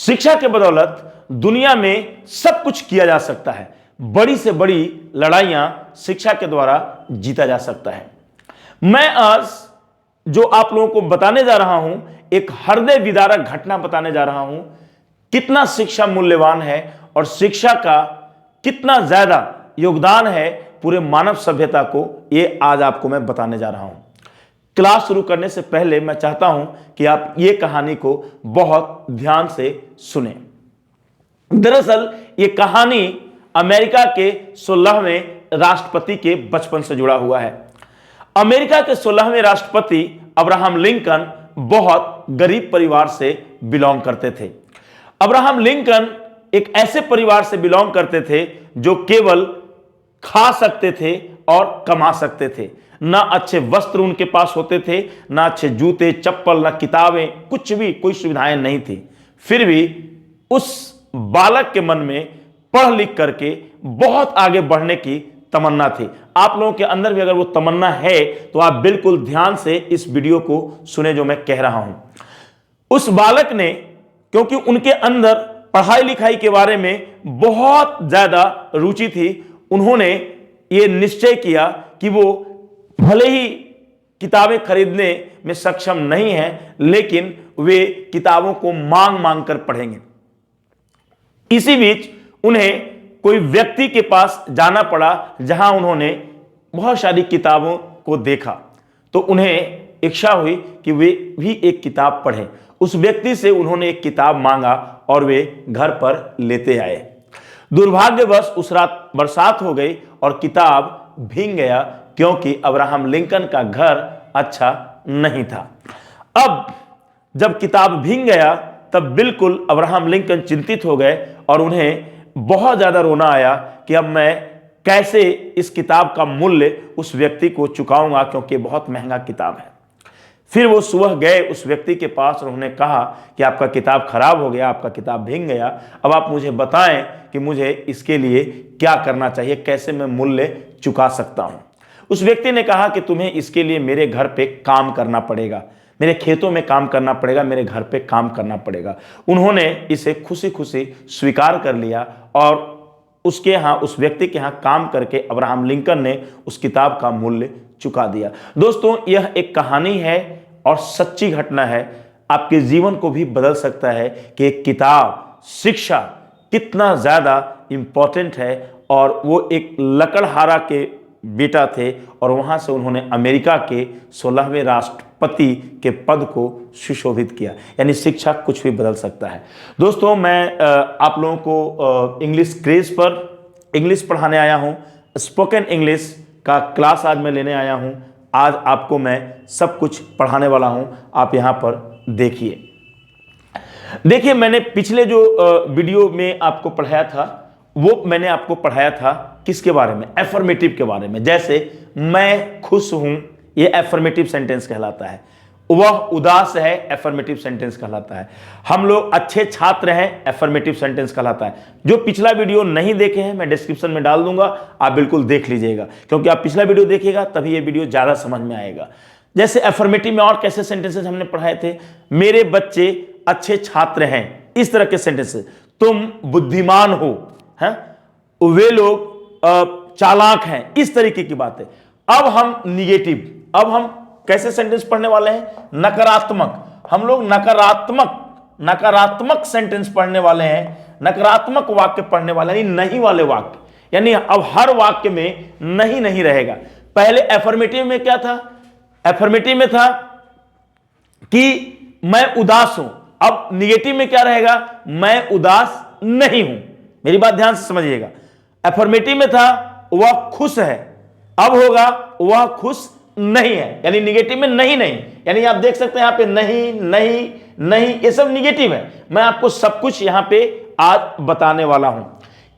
शिक्षा के बदौलत दुनिया में सब कुछ किया जा सकता है। बड़ी से बड़ी लड़ाइयां शिक्षा के द्वारा जीता जा सकता है। मैं आज जो आप लोगों को बताने जा रहा हूं, एक हृदय विदारक घटना बताने जा रहा हूं। कितना शिक्षा मूल्यवान है और शिक्षा का कितना ज्यादा योगदान है पूरे मानव सभ्यता को, यह आज आपको मैं बताने जा रहा हूं। क्लास शुरू करने से पहले मैं चाहता हूं कि आप ये कहानी को बहुत ध्यान से सुने। दरअसल ये कहानी अमेरिका के 16वें राष्ट्रपति के बचपन से जुड़ा हुआ है। अमेरिका के 16वें राष्ट्रपति अब्राहम लिंकन बहुत गरीब परिवार से बिलोंग करते थे। अब्राहम लिंकन एक ऐसे परिवार से बिलोंग करते थे जो केवल खा सकते थे और कमा सकते थे। ना अच्छे वस्त्र उनके पास होते थे, ना अच्छे जूते चप्पल, ना किताबें, कुछ भी, कोई सुविधाएं नहीं थी। फिर भी उस बालक के मन में पढ़ लिख करके बहुत आगे बढ़ने की तमन्ना थी। आप लोगों के अंदर भी अगर वो तमन्ना है तो आप बिल्कुल ध्यान से इस वीडियो को सुने जो मैं कह रहा हूं। उस बालक ने, क्योंकि उनके अंदर पढ़ाई लिखाई के बारे में बहुत ज्यादा रुचि थी, उन्होंने ये निश्चय किया कि वो भले ही किताबें खरीदने में सक्षम नहीं है, लेकिन वे किताबों को मांग मांग कर पढ़ेंगे। इसी बीच उन्हें कोई व्यक्ति के पास जाना पड़ा जहां उन्होंने बहुत सारी किताबों को देखा, तो उन्हें इच्छा हुई कि वे भी एक किताब पढ़ें। उस व्यक्ति से उन्होंने एक किताब मांगा और वे घर पर लेते आए। दुर्भाग्यवश उस रात बरसात हो गई और किताब भीग गया, क्योंकि अब्राहम लिंकन का घर अच्छा नहीं था। अब जब किताब भीग गया तब बिल्कुल अब्राहम लिंकन चिंतित हो गए और उन्हें बहुत ज्यादा रोना आया कि अब मैं कैसे इस किताब का मूल्य उस व्यक्ति को चुकाऊंगा, क्योंकि बहुत महंगा किताब है। फिर वो सुबह गए उस व्यक्ति के पास और उन्होंने कहा कि आपका किताब खराब हो गया, आपका किताब भीग गया, अब आप मुझे बताएं कि मुझे इसके लिए क्या करना चाहिए, कैसे मैं मूल्य चुका सकता हूं। उस व्यक्ति ने कहा कि तुम्हें इसके लिए मेरे घर पे काम करना पड़ेगा, मेरे खेतों में काम करना पड़ेगा, मेरे घर पे काम करना पड़ेगा। उन्होंने इसे खुशी खुशी स्वीकार कर लिया और उसके यहाँ, उस व्यक्ति के यहाँ काम करके अब्राहम लिंकन ने उस किताब का मूल्य चुका दिया। दोस्तों, यह एक कहानी है और सच्ची घटना है। आपके जीवन को भी बदल सकता है कि एक किताब, शिक्षा कितना ज्यादा इंपॉर्टेंट है। और वो एक लकड़हारा के बेटा थे और वहां से उन्होंने अमेरिका के 16वें राष्ट्रपति के पद को सुशोभित किया। यानी शिक्षा कुछ भी बदल सकता है। दोस्तों, मैं आप लोगों को इंग्लिश क्रेज पर इंग्लिश पढ़ाने आया हूं। स्पोकन इंग्लिश का क्लास आज मैं लेने आया हूं। आज आपको मैं सब कुछ पढ़ाने वाला हूं। आप यहां पर देखिए, मैंने पिछले जो वीडियो में आपको पढ़ाया था, वो मैंने आपको पढ़ाया था किसके बारे में? एफर्मेटिव के बारे में। जैसे मैं खुश हूं, ये एफर्मेटिव सेंटेंस कहलाता है। वह उदास है, एफर्मेटिव सेंटेंस कहलाता है। हम लोग अच्छे छात्र हैं, एफर्मेटिव सेंटेंस कहलाता है। जो पिछला वीडियो नहीं देखे हैं, मैं डिस्क्रिप्शन में डाल दूंगा, आप बिल्कुल देख लीजिएगा, क्योंकि आप पिछला वीडियो देखिएगा तभी ये वीडियो ज्यादा समझ में आएगा। जैसे एफर्मेटिव में और कैसे सेंटेंसेस हमने पढ़ाए थे? मेरे बच्चे अच्छे छात्र हैं, इस तरह के सेंटेंसेस। तुम बुद्धिमान हो, हैं? वे लोग चालाक हैं, इस तरीके की बातें। अब हम निगेटिव, अब हम कैसे सेंटेंस पढ़ने वाले हैं? नकारात्मक। हम लोग नकारात्मक सेंटेंस पढ़ने वाले हैं, नकारात्मक वाक्य पढ़ने वाले, यानी नहीं वाले वाक्य। यानी अब हर वाक्य में नहीं नहीं रहेगा। पहले एफर्मेटिव में क्या था? एफर्मेटिव में था कि मैं उदास हूं। अब निगेटिव में क्या रहेगा? मैं उदास नहीं हूं। मेरी बात ध्यान से समझिएगा। एफर्मेटिव में था वह खुश है, अब होगा वह खुश नहीं है। यानी निगेटिव में नहीं नहीं, यानी आप देख सकते हैं यहां पे नहीं नहीं नहीं, ये सब निगेटिव है। मैं आपको सब कुछ यहां पे आज बताने वाला हूं।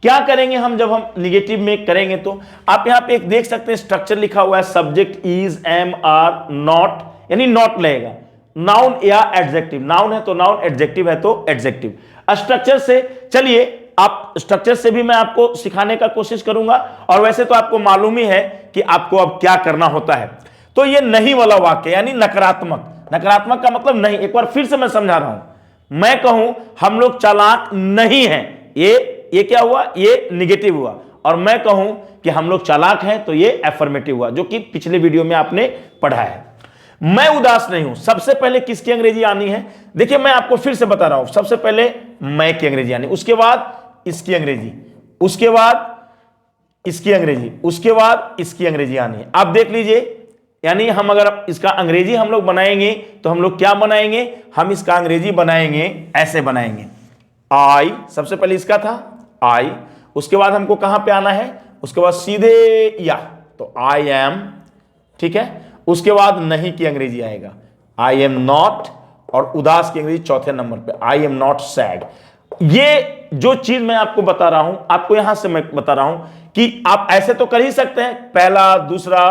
क्या करेंगे हम जब हम निगेटिव में करेंगे? तो आप यहां पे एक देख सकते हैं स्ट्रक्चर लिखा हुआ है, subject is, am, are, not, यानी नॉट लगेगा। नाउन या एडजेक्टिव, नाउन है तो नाउन, एडजेक्टिव है तो एडजेक्टिव। स्ट्रक्चर से चलिए, आप स्ट्रक्चर से भी मैं आपको सिखाने का कोशिश करूंगा, और वैसे तो आपको मालूम ही है कि आपको अब क्या करना होता है। तो ये नहीं वाला वाक्य यानी नकारात्मक। नकारात्मक का मतलब नहीं। एक बार फिर से मैं समझा रहा हूं। मैं कहूं हम लोग चालाक नहीं हैं, ये क्या हुआ, ये निगेटिव हुआ। और मैं कहूं कि हम लोग चालाक हैं, तो ये एफर्मेटिव हुआ, जो कि पिछले वीडियो में आपने पढ़ा है। मैं उदास नहीं हूं, सबसे पहले किसकी अंग्रेजी आनी है? देखिए मैं आपको फिर से बता रहा हूं, सबसे पहले मैं की अंग्रेजी आनी, उसके बाद इसकी अंग्रेजी, उसके बाद इसकी अंग्रेजी, उसके बाद इसकी अंग्रेजी आनी है। आप देख लीजिए, यानी हम अगर इसका अंग्रेजी हम लोग बनाएंगे तो हम लोग क्या बनाएंगे, हम इसका अंग्रेजी बनाएंगे, ऐसे बनाएंगे। आई, सबसे पहले इसका था आई, उसके बाद हमको कहां पे आना है, उसके बाद सीधे या, तो आई एम, ठीक है। उसके बाद नहीं की अंग्रेजी आएगा, आई एम नॉट, और उदास की अंग्रेजी चौथे नंबर पे, आई एम नॉट सैड। ये जो चीज मैं आपको बता रहा हूं, आपको यहां से मैं बता रहा हूं कि आप ऐसे तो कर ही सकते हैं, पहला, दूसरा,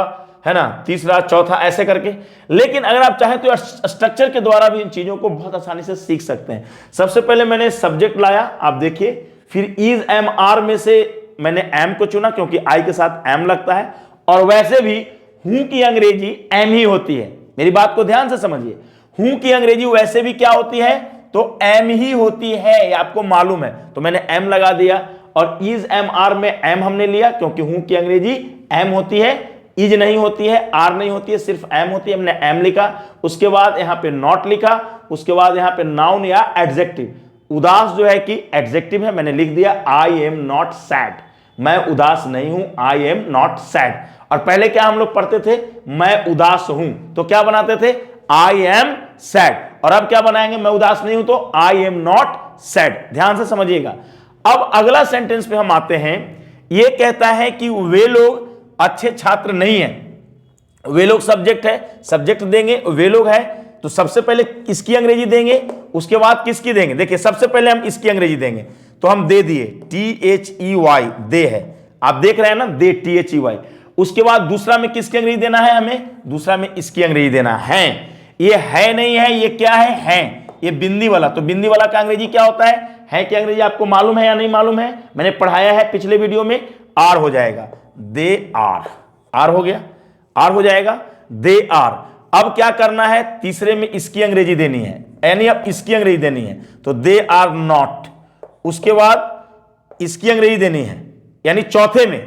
है ना, तीसरा, चौथा, ऐसे करके। लेकिन अगर आप चाहें तो स्ट्रक्चर के द्वारा भी इन चीजों को बहुत आसानी से सीख सकते हैं। सबसे पहले मैंने सब्जेक्ट लाया, आप देखिए, फिर इज, एम, आर में से मैंने एम को चुना क्योंकि आई के साथ एम लगता है, और वैसे भी हूं की अंग्रेजी एम ही होती है। मेरी बात को ध्यान से समझिए, हूं की अंग्रेजी वैसे भी क्या होती है, तो एम ही होती है, ये आपको मालूम है, तो मैंने एम लगा दिया। और इज, एम, आर में एम हमने लिया क्योंकि हूं की अंग्रेजी एम होती है, इज नहीं होती है, आर नहीं होती है, सिर्फ एम होती है, हमने एम लिखा। उसके बाद यहां पे नॉट लिखा, उसके बाद यहां पे नाउन या एडजेक्टिव। उदास जो है कि एडजेक्टिव है, मैंने लिख दिया आई एम नॉट सैड, मैं उदास नहीं हूं, आई एम नॉट सैड। और पहले क्या हम लोग पढ़ते थे, मैं उदास हूं, तो क्या बनाते थे, आई एम सैड। और अब क्या बनाएंगे, मैं उदास नहीं हूं तो आई एम नॉट सैड। ध्यान से समझिएगा। अब अगला सेंटेंस पे हम आते हैं, यह कहता है कि वे लोग अच्छे छात्र नहीं हैं। वे लोग सब्जेक्ट है, सब्जेक्ट देंगे, वे लोग है, तो सबसे पहले किसकी अंग्रेजी देंगे, उसके बाद किसकी देंगे। देखिए सबसे पहले हम इसकी अंग्रेजी देंगे, तो हम दे दिए THEY, दे है, आप देख रहे हैं ना, दे, THEY। उसके बाद दूसरा में किसकी अंग्रेजी देना है, हमें दूसरा में इसकी अंग्रेजी देना है। ये है नहीं है, ये क्या है, ये बिंदी वाला, तो बिंदी वाला का अंग्रेजी क्या होता है की अंग्रेजी आपको मालूम है या नहीं मालूम है, मैंने पढ़ाया है पिछले वीडियो में, आर हो जाएगा, दे आर, आर हो गया, आर हो जाएगा, दे आर। अब क्या करना है, तीसरे में इसकी अंग्रेजी देनी है, यानी अब इसकी अंग्रेजी देनी है, तो दे आर नॉट। उसके बाद इसकी अंग्रेजी देनी है, यानी चौथे में,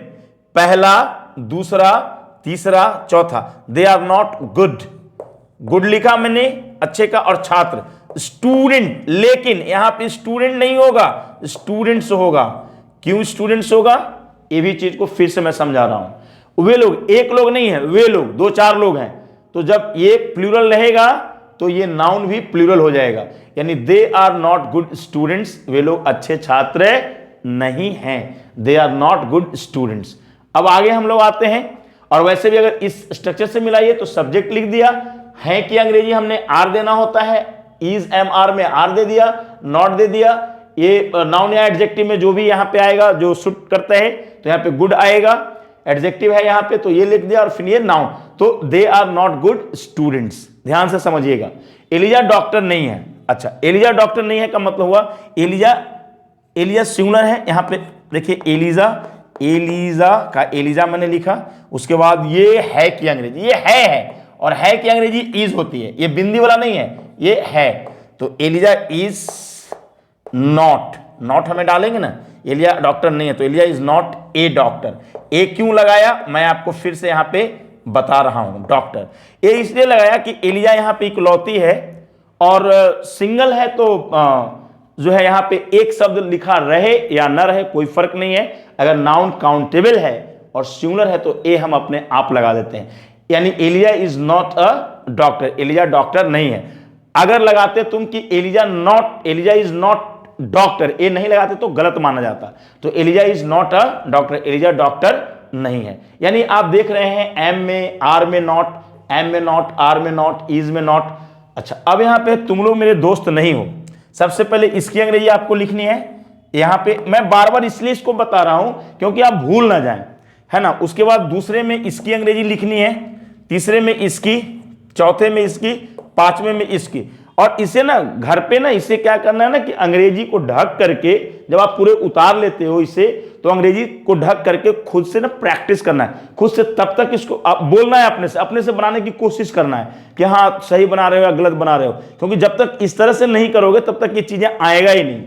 पहला, दूसरा, तीसरा, चौथा, they are not good. Good लिखा मैंने, अच्छे का, और छात्र, स्टूडेंट, लेकिन यहां पे स्टूडेंट नहीं होगा, स्टूडेंट्स होगा। क्यों स्टूडेंट्स होगा, ये भी चीज को फिर से मैं समझा रहा हूं। वे लोग, एक लोग नहीं है, वे लोग, दो चार लोग हैं, तो जब ये प्लूरल रहेगा तो ये नाउन भी प्लूरल हो जाएगा, यानी they are not good students, वे लोग अच्छे छात्र नहीं हैं, they are not good students. अब आगे हम लोग आते हैं, और वैसे भी अगर इस स्ट्रक्चर से मिलाइए तो सब्जेक्ट लिख दिया, है की अंग्रेजी हमने आर देना होता है, इज, एम, आर में आर दे दिया, नॉट दे दिया। ये नाउन या एडजेक्टिव में जो भी यहां पे आएगा जो सूट करता है, तो यहां पे गुड आएगा, एडजेक्टिव है यहां पे, तो ये लिख दिया, और फिर ये नाउन, तो they are not good students. ध्यान से समझिएगा। एलिजा डॉक्टर नहीं है, अच्छा, एलिजा डॉक्टर नहीं है का मतलब हुआ एलिजा सिंगुलर है, यहां पे देखिए एलिजा का एलिजा मैंने लिखा। उसके बाद ये है की अंग्रेजी, ये है, और है की अंग्रेजी इज होती है, ये बिंदी वाला नहीं है, ये है, तो एलिजा इज नॉट, नॉट हमें डालेंगे ना, एलिया डॉक्टर नहीं है, तो Alia is not a doctor. A क्यों लगाया, मैं आपको फिर से यहां पे बता रहा हूं, डॉक्टर ए इसलिए लगाया कि एलिया यहां पे इकलौती है, और सिंगल है, तो जो है यहां पे एक शब्द लिखा रहे या न रहे कोई फर्क नहीं है। अगर नाउन काउंटेबल है और सिंगुलर है तो ए हम अपने आप लगा देते हैं, यानी Alia is not a doctor, Alia doctor नहीं है। अगर लगाते तुम कि Eliza is not doctor, a नहीं लगाते तो गलत माना जाता, तो Eliza is not a doctor, Eliza doctor नहीं है। यानी आप देख रहे हैं एम में, आर में नॉट, एम में नॉट, आर में नॉट, इज में नॉट। अच्छा, अब यहां पे तुम लोग मेरे दोस्त नहीं हो, सबसे पहले इसकी अंग्रेजी आपको लिखनी है। यहां पे मैं बार बार इसलिए इसको बता रहा हूं क्योंकि आप भूल ना जाएं, है ना। उसके बाद दूसरे में इसकी अंग्रेजी लिखनी है, तीसरे में इसकी, चौथे में इसकी, पांचवें में इसकी। और इसे ना घर पे ना इसे क्या करना है ना कि अंग्रेजी को ढक करके जब आप पूरे उतार लेते हो इसे, तो अंग्रेजी को ढक करके खुद से ना प्रैक्टिस करना है, खुद से तब तक इसको आप बोलना है, अपने से बनाने की कोशिश करना है कि हाँ सही बना रहे हो या गलत बना रहे हो। क्योंकि जब तक इस तरह से नहीं करोगे तब तक ये चीजें आएगा ही नहीं।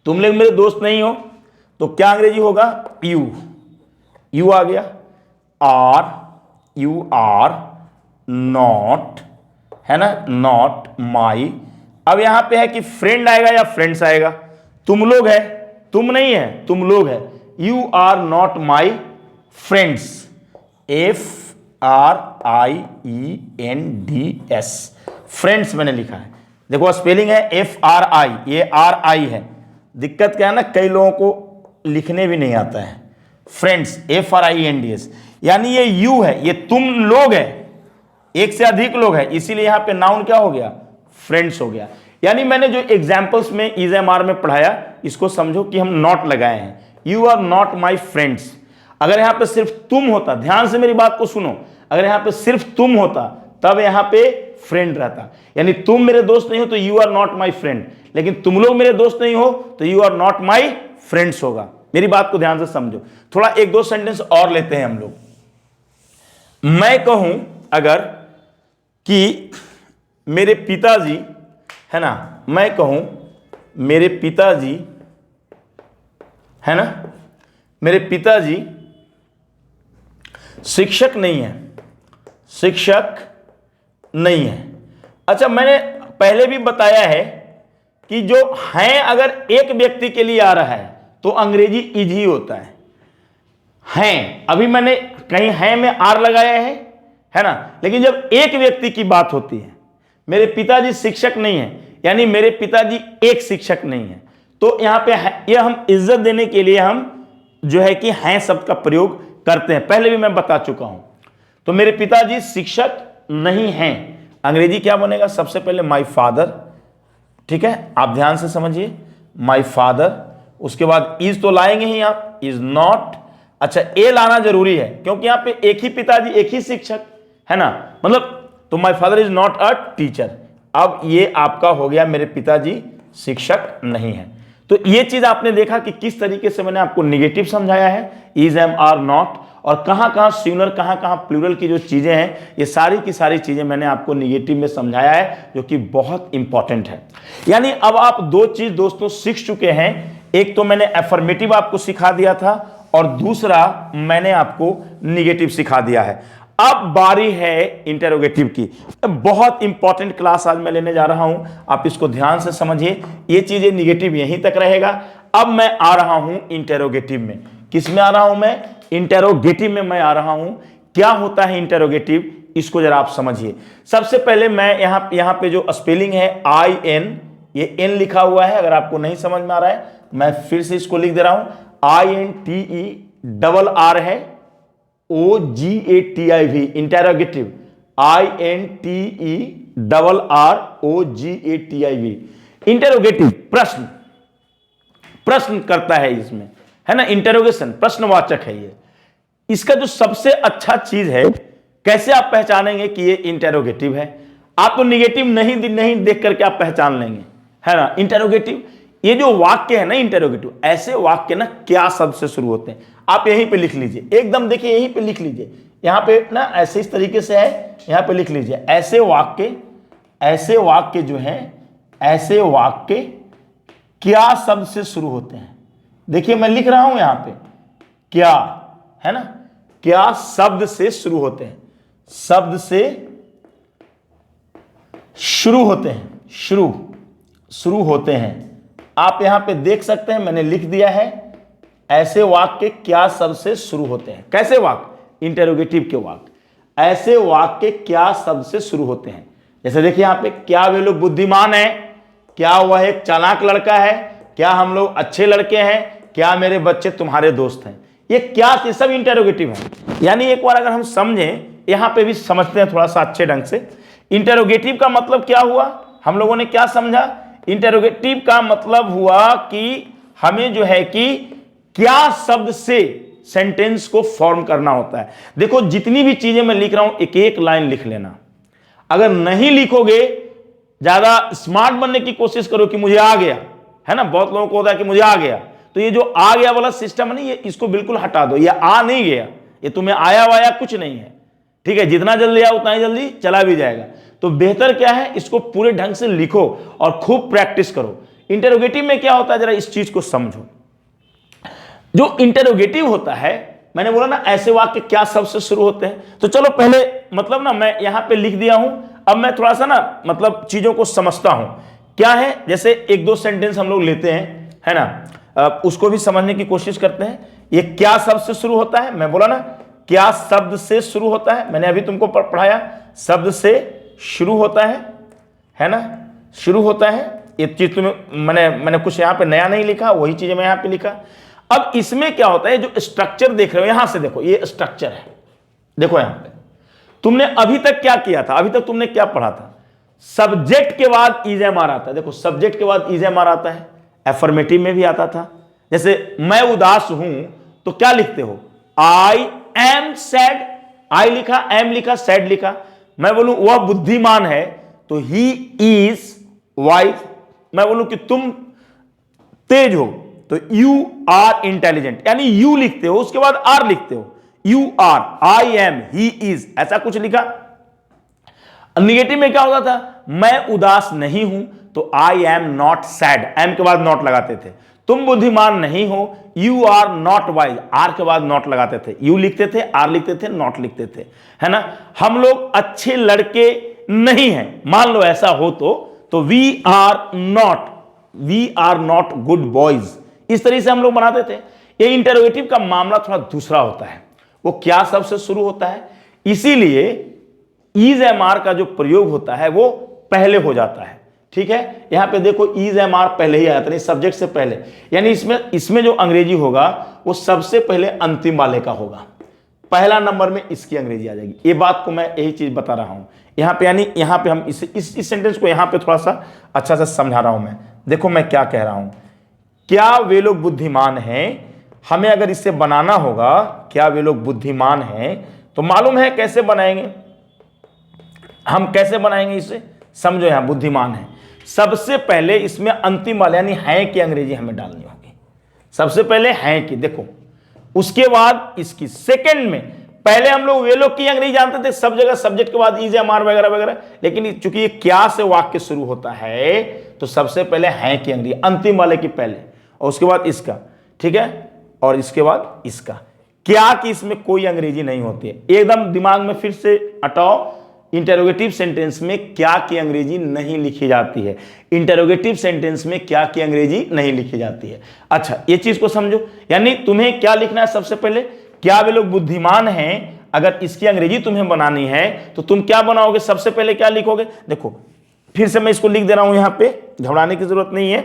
तुम लोग मेरे दोस्त नहीं हो तो क्या अंग्रेजी होगा? यू आ गया, यू आर नॉट, है ना, नॉट माई। अब यहां पे है कि फ्रेंड आएगा या फ्रेंड्स आएगा? तुम लोग है, तुम नहीं है, तुम लोग है। You are not my friends, FRIENDS, friends मैंने लिखा है। देखो स्पेलिंग है FRI, ये RI है। दिक्कत क्या है ना, कई लोगों को लिखने भी नहीं आता है। फ्रेंड्स FRIENDS, यानी ये यू है, ये तुम लोग है, एक से अधिक लोग है, इसीलिए यहां पे नाउन क्या हो गया? फ्रेंड्स हो गया। यानी मैंने जो एग्जाम्पल्स में EZMR में पढ़ाया, इसको समझो कि हम नॉट लगाए हैं। You are not my friends. अगर यहां पे सिर्फ तुम होता, ध्यान से मेरी बात को सुनो, अगर यहां पे सिर्फ तुम होता तब यहां पे फ्रेंड रहता। यानी तुम मेरे दोस्त नहीं हो तो you are not my friend, लेकिन तुम लोग मेरे दोस्त नहीं हो तो you are not my friends होगा। मेरी बात को ध्यान से समझो। थोड़ा एक दो सेंटेंस और लेते हैं हम लोग। मैं कहूं अगर कि मेरे पिताजी, है ना, मैं कहूं मेरे पिताजी, है ना, मेरे पिताजी शिक्षक नहीं है, शिक्षक नहीं है। अच्छा, मैंने पहले भी बताया है कि जो हैं अगर एक व्यक्ति के लिए आ रहा है तो अंग्रेजी इज ही होता है। अभी मैंने कहीं है में आर लगाया है ना, लेकिन जब एक व्यक्ति की बात होती है, मेरे पिताजी शिक्षक नहीं है, यानी मेरे पिताजी एक शिक्षक नहीं है, तो यहां पे ये हम इज्जत देने के लिए हम जो है कि हैं शब्द का प्रयोग करते हैं। पहले भी मैं बता चुका हूं। तो मेरे पिताजी शिक्षक नहीं हैं, अंग्रेजी क्या बनेगा? सबसे पहले माई फादर, ठीक है, आप ध्यान से समझिए, माई फादर। उसके बाद इज तो लाएंगे ही आप, इज नॉट। अच्छा, ए लाना जरूरी है क्योंकि यहां पे एक ही पिताजी एक ही शिक्षक है ना, मतलब तो my father is not a teacher. अब ये आपका हो गया मेरे पिताजी शिक्षक नहीं है। तो ये चीज आपने देखा कि किस तरीके से मैंने आपको निगेटिव समझाया है, इज, एम, आर, नॉट, और कहां सिंगुलर कहां प्लूरल की जो चीजें हैं, ये सारी की सारी चीजें मैंने आपको निगेटिव में समझाया है, जो कि बहुत इंपॉर्टेंट है। यानी अब आप दो चीज दोस्तों सीख चुके हैं। एक तो मैंने एफर्मेटिव आपको सिखा दिया था और दूसरा मैंने आपको निगेटिव सिखा दिया है। अब बारी है इंटेरोगेटिव की। बहुत इंपॉर्टेंट क्लास आज मैं लेने जा रहा हूं, आप इसको ध्यान से समझिए। ये चीजें निगेटिव यहीं तक रहेगा। अब मैं आ रहा हूं इंटेरोगेटिव में। किस में आ रहा हूं मैं? इंटेरोगेटिव में मैं आ रहा हूं। क्या होता है इंटेरोगेटिव, इसको जरा आप समझिए। सबसे पहले मैं यहां पे जो स्पेलिंग है IN, ये N लिखा हुआ है, अगर आपको नहीं समझ में आ रहा है मैं फिर से इसको लिख दे रहा हूं। INTERR है, OGATIV, इंटेरोगेटिव, INTERROGATIV, इंटेरोगेटिव, प्रश्न करता है इसमें, है ना, इंटेरोगेशन, प्रश्नवाचक है ये। इसका जो सबसे अच्छा चीज है, कैसे आप पहचानेंगे कि ये इंटेरोगेटिव है? आप तो निगेटिव नहीं देख करके आप पहचान लेंगे, है ना। इंटेरोगेटिव, ये जो वाक्य है ना इंटेरोगेटिव, ऐसे वाक्य ना क्या शब्द से शुरू होते हैं, आप यहीं पे लिख लीजिए, एकदम देखिए यहीं पे लिख लीजिए, यहां पे ना ऐसे इस तरीके से है, यहां पे लिख लीजिए। ऐसे वाक्य जो हैं, ऐसे वाक्य क्या शब्द से शुरू होते हैं? देखिए मैं लिख रहा हूं यहां पे, क्या, है ना, क्या शब्द से शुरू होते हैं, शब्द से शुरू होते हैं, शुरू होते हैं। आप यहां पे देख सकते हैं, मैंने लिख दिया है, ऐसे वाक्य क्या शब्द से शुरू होते हैं। कैसे वाक्य? इंटेरोगेटिव के वाक्य। ऐसे वाक्य क्या शब्द से शुरू होते हैं? जैसे देखिए यहां पे, क्या वे लोग बुद्धिमान हैं, क्या वह एक चालाक लड़का है, क्या हम लोग अच्छे लड़के हैं, क्या मेरे बच्चे तुम्हारे दोस्त हैं। ये क्या, ये सब इंटेरोगेटिव है। यानी एक बार अगर हम समझें, यहां पे भी समझते हैं थोड़ा सा अच्छे ढंग से। इंटेरोगेटिव का मतलब क्या हुआ, हम लोगों ने क्या समझा? इंटेरोगेटिव का मतलब हुआ कि हमें जो है कि क्या शब्द से सेंटेंस को फॉर्म करना होता है। देखो जितनी भी चीजें मैं लिख रहा हूं, एक एक लाइन लिख लेना। अगर नहीं लिखोगे, ज्यादा स्मार्ट बनने की कोशिश करो कि मुझे आ गया, है ना, बहुत लोगों को होता है कि मुझे आ गया, तो ये जो आ गया वाला सिस्टम है ना, ये इसको बिल्कुल हटा दो। ये आ नहीं गया, ये तुम्हें आया वाया कुछ नहीं है, ठीक है। जितना जल्दी आया उतना ही जल्दी चला भी जाएगा। तो बेहतर क्या है, इसको पूरे ढंग से लिखो और खूब प्रैक्टिस करो। इंटरोगेटिव में क्या होता है, जरा इस चीज को समझो। जो इंटरोगेटिव होता है, मैंने बोला ना ऐसे वाक्य क्या शब्द से शुरू होते हैं, तो चलो पहले मतलब ना मैं यहां पे लिख दिया हूं, अब मैं थोड़ा सा ना मतलब चीजों को समझता हूं क्या है। जैसे एक दो सेंटेंस हम लोग लेते हैं, है ना, उसको भी समझने की कोशिश करते हैं। ये क्या शब्द से शुरू होता है, मैं बोला ना क्या शब्द से शुरू होता है, मैंने अभी तुमको पढ़ाया, शब्द से शुरू होता है ना, शुरू होता है। ये चीज तुम्हें मैंने कुछ यहां पे नया नहीं लिखा, वही चीज मैं यहां पे लिखा। अब इसमें क्या होता है, जो स्ट्रक्चर देख रहे हो यहां से देखो, ये स्ट्रक्चर है, देखो यहां पे तुमने अभी तक क्या किया था, अभी तक तुमने क्या पढ़ा था, सब्जेक्ट के बाद इज एम आर आता है। देखो सब्जेक्ट के बाद इज एम आर आता है, एफर्मेटिव में भी आता था। जैसे मैं उदास हूं तो क्या लिखते हो, आई एम सैड, आई लिखा, एम लिखा, सैड लिखा। मैं बोलूं वह बुद्धिमान है तो ही इज वाइज। मैं बोलूं कि तुम तेज हो तो यू आर इंटेलिजेंट, यानी यू लिखते हो उसके बाद आर लिखते हो, you are, I am, he is, ऐसा कुछ लिखा। निगेटिव में क्या होता था, मैं उदास नहीं हूं तो I am not sad, am के बाद नॉट लगाते थे। तुम बुद्धिमान नहीं हो, you are not wise, are के बाद नॉट लगाते थे, यू लिखते थे, आर लिखते थे, नॉट लिखते थे, है ना। हम लोग अच्छे लड़के नहीं हैं, मान लो ऐसा हो तो we are not good boys, इस तरीके से हम लोग बनाते थे। ये इंटरोगेटिव का मामला थोड़ा दूसरा होता है, वो क्या शब्द से शुरू होता है, इसीलिए इज एम आर का जो प्रयोग होता है वो पहले हो जाता है, ठीक है। यहां पे देखो इज एम आर पहले ही आया था, नहीं सब्जेक्ट से पहले, यानी इसमें जो अंग्रेजी होगा वो सबसे पहले अंतिम वाले का होगा, पहला नंबर में इसकी अंग्रेजी आ जाएगी। ये बात को मैं यही चीज बता रहा हूं यहां पे, यानी यहां पे हम इस सेंटेंस को यहां पे थोड़ा सा अच्छा से समझा रहा हूं मैं। देखो मैं क्या कह रहा हूं, क्या वे लोग बुद्धिमान हैं, हमें अगर इसे बनाना होगा, क्या वे लोग बुद्धिमान हैं, तो मालूम है कैसे बनाएंगे हम, कैसे बनाएंगे इसे, समझो यहां बुद्धिमान है, सबसे पहले इसमें अंतिम वाले यानी है की अंग्रेजी हमें डालनी होगी। सबसे पहले है की, देखो उसके बाद इसकी, सेकंड में पहले हम लोग वे लोग की अंग्रेजी जानते थे, सब जगह सब्जेक्ट के बाद इज एम आर वगैरह वगैरह, लेकिन चूंकि ये क्या से वाक्य शुरू होता है तो सबसे पहले है की अंग्रेजी, अंतिम वाले की पहले, और उसके बाद इसका, ठीक है, और इसके बाद इसका। क्या कि इसमें कोई अंग्रेजी नहीं होती है, एकदम दिमाग में फिर से हटाओ। इंटरोगेटिव सेंटेंस में क्या की अंग्रेजी नहीं लिखी जाती है, इंटरोगेटिव सेंटेंस में क्या की अंग्रेजी नहीं लिखी जाती है। अच्छा ये चीज को समझो, यानी तुम्हें क्या लिखना है, सबसे पहले क्या वे लोग बुद्धिमान हैं, अगर इसकी अंग्रेजी तुम्हें बनानी है तो तुम क्या बनाओगे, सबसे पहले क्या लिखोगे। देखो फिर से मैं इसको लिख दे रहा हूं, यहां पे घबराने की जरूरत नहीं है।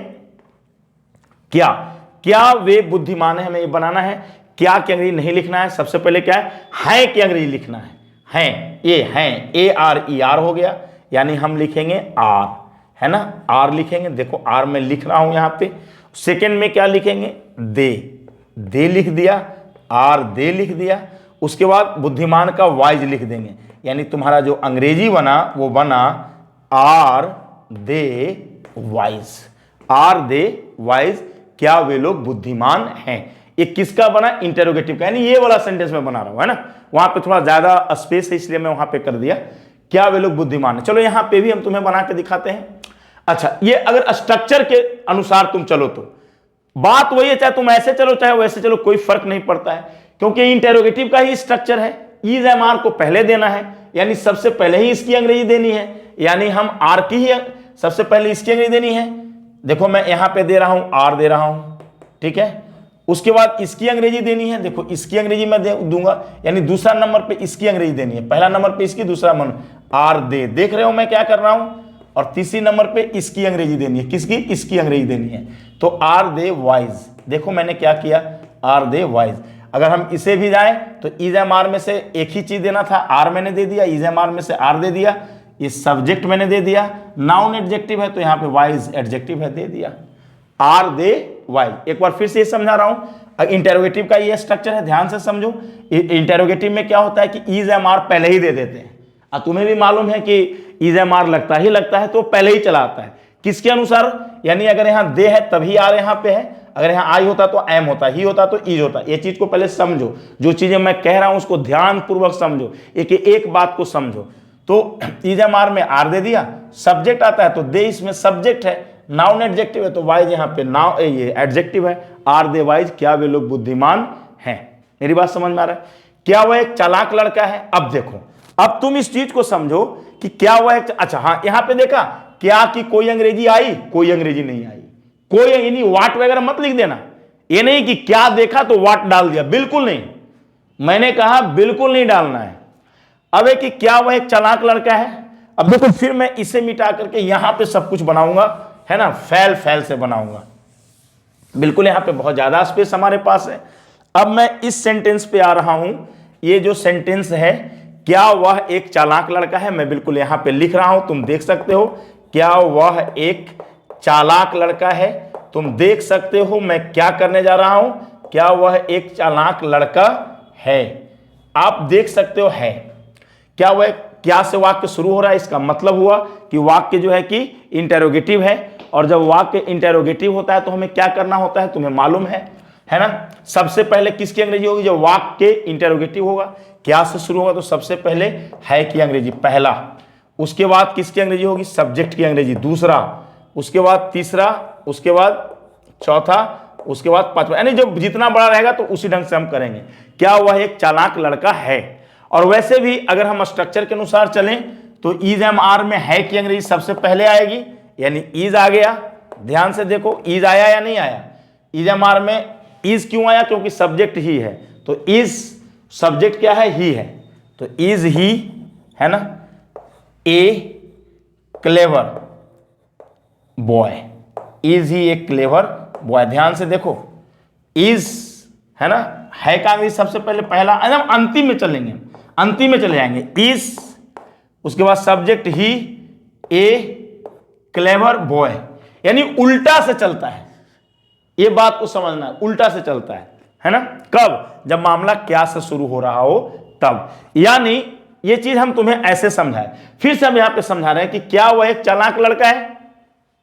क्या वे बुद्धिमान है, हमें ये बनाना है, क्या की अंग्रेजी नहीं लिखना है, सबसे पहले क्या है की अंग्रेजी लिखना है, ये है, ए आर ई आर हो गया, यानी हम लिखेंगे आर, है ना, आर लिखेंगे। देखो आर में लिख रहा हूं यहां पे। सेकंड में क्या लिखेंगे, दे लिख दिया, आर दे लिख दिया। उसके बाद बुद्धिमान का वाइज लिख देंगे, यानी तुम्हारा जो अंग्रेजी बना वो बना are they wise, are they wise, क्या वे लोग बुद्धिमान हैं। ये किसका बना, इंटरोगेटिव का, यानी ये वाला सेंटेंस में बना रहा हूं, है ना, वहां पे थोड़ा ज्यादा स्पेस है इसलिए मैं वहां पे कर दिया, क्या वे लोग बुद्धिमान है। चलो यहां पे भी हम तुम्हें बना के दिखाते हैं। अच्छा ये अगर स्ट्रक्चर के अनुसार तुम चलो तो बात वही है, चाहे तुम ऐसे चलो चाहे वैसे चलो, कोई फर्क नहीं पड़ता है, क्योंकि इंटरोगेटिव का ही स्ट्रक्चर है। इज एम आर को पहले देना है, यानी सबसे पहले ही इसकी अंग्रेजी देनी है, यानी हम आर की ही सबसे पहले इसकी अंग्रेजी देनी है। देखो मैं यहां पे दे रहा हूं, आर दे रहा हूं, ठीक है। उसके बाद इसकी अंग्रेजी देनी है, देखो इसकी अंग्रेजी मैं दूंगा, यानी दूसरा नंबर पे इसकी अंग्रेजी देनी है, पहला नंबर पे इसकी, दूसरा नंबर आर दे, देख रहे हो मैं क्या कर रहा हूं। और तीसरी नंबर पे इसकी अंग्रेजी देनी है, किसकी, इसकी अंग्रेजी देनी है, तो आर दे वाइज। देखो मैंने क्या किया, आर दे वाइज। अगर हम इसे भी जाएं तो इज एम आर में से एक ही चीज देना था, आर मैंने दे दिया, इज एम आर में से आर दे दिया, ये सब्जेक्ट मैंने दे दिया, नाउन एडजेक्टिव है तो यहां पे वाइज एडजेक्टिव है, दे दिया आर दे वाइज। एक बार फिर से ये समझा रहा हूं, इंटरोगेटिव का ये स्ट्रक्चर है, ध्यान से समझो। इंटरोगेटिव में क्या होता है कि इज एम आर पहले ही दे देते हैं, और तुम्हें भी मालूम है कि इज एम आर लगता है तो पहले ही चला आता है। किसके अनुसार, यानी अगर यहां दे है तभी आर यहां पे है, अगर यहां आई होता तो एम होता, ही होता तो इज होता। ये चीज को पहले समझो, जो चीजें मैं कह रहा हूं उसको ध्यान पूर्वक समझो, एक बात को समझो। तो इज एम आर में आर दे दिया, सब्जेक्ट आता है तो दे इसमें सब्जेक्ट है, नाउन एडजेक्टिव है तो वाइज यहाँ पे नाउ ये एडजेक्टिव है, आर दे वाइज क्या वे लोग बुद्धिमान हैं। मेरी बात समझ में आ रहा है? क्या वह एक चालाक लड़का है? अब देखो, अब तुम इस चीज को समझो कि क्या वह एक, अच्छा हाँ यहां पे देखा क्या कि कोई अंग्रेजी आई, कोई अंग्रेजी नहीं आई, कोई यानी वाट वगैरह मत लिख देना, ये नहीं कि क्या देखा तो वाट डाल दिया, बिल्कुल नहीं, मैंने कहा बिल्कुल नहीं डालना है। अब है कि क्या वह एक चालाक लड़का है। अब देखो फिर मैं इसे मिटा करके यहां पे सब कुछ बनाऊंगा, है ना, फैल फैल से बनाऊंगा, बिल्कुल यहां पे बहुत ज्यादा स्पेस हमारे पास है। अब मैं इस सेंटेंस पे आ रहा हूं, ये जो सेंटेंस है, क्या वह एक चालाक लड़का है, मैं बिल्कुल यहां पे लिख रहा हूं, तुम देख सकते हो, क्या वह एक चालाक लड़का है, तुम देख सकते हो मैं क्या करने जा रहा हूं, क्या वह एक चालाक लड़का है, आप देख सकते हो है। क्या वह, क्या से वाक्य शुरू हो रहा है, इसका मतलब हुआ कि वाक्य जो है कि इंटेरोगेटिव है, और जब वाक्य इंटेरोगेटिव होता है तो हमें क्या करना होता है, तुम्हें मालूम है ना। सबसे पहले किसकी अंग्रेजी होगी, जब वाक्य इंटेरोगेटिव होगा, क्या से शुरू होगा तो सबसे पहले है की अंग्रेजी पहला, उसके बाद किसकी अंग्रेजी होगी, सब्जेक्ट की अंग्रेजी दूसरा, उसके बाद तीसरा, उसके बाद चौथा, उसके बाद पांचवा, यानी जब जितना बड़ा रहेगा तो उसी ढंग से हम करेंगे। क्या वह एक चालाक लड़का है। और वैसे भी अगर हम स्ट्रक्चर के अनुसार चलें तो इज एम आर में है की अंग्रेजी सबसे पहले आएगी, यानी इज आ गया, ध्यान से देखो इज आया या नहीं आया, इज एम आर में इज क्यों आया, क्योंकि सब्जेक्ट ही है, तो इज सब्जेक्ट क्या है, ही है, तो इज ही, है ना, a clever boy, is he a clever boy. ध्यान से देखो इज, है ना, है का अंग्रेजी सबसे पहले पहला, हम अंतिम में चलेंगे, अंतिम में चले जाएंगे, इज, उसके बाद subject he, a clever boy, यानी उल्टा से चलता है, ये बात को समझना, उल्टा से चलता है ना। कब, जब मामला क्या से शुरू हो रहा हो तब, यानी ये चीज हम तुम्हें ऐसे समझाए। फिर से हम यहां पे समझा रहे हैं कि क्या वह एक चालाक लड़का है,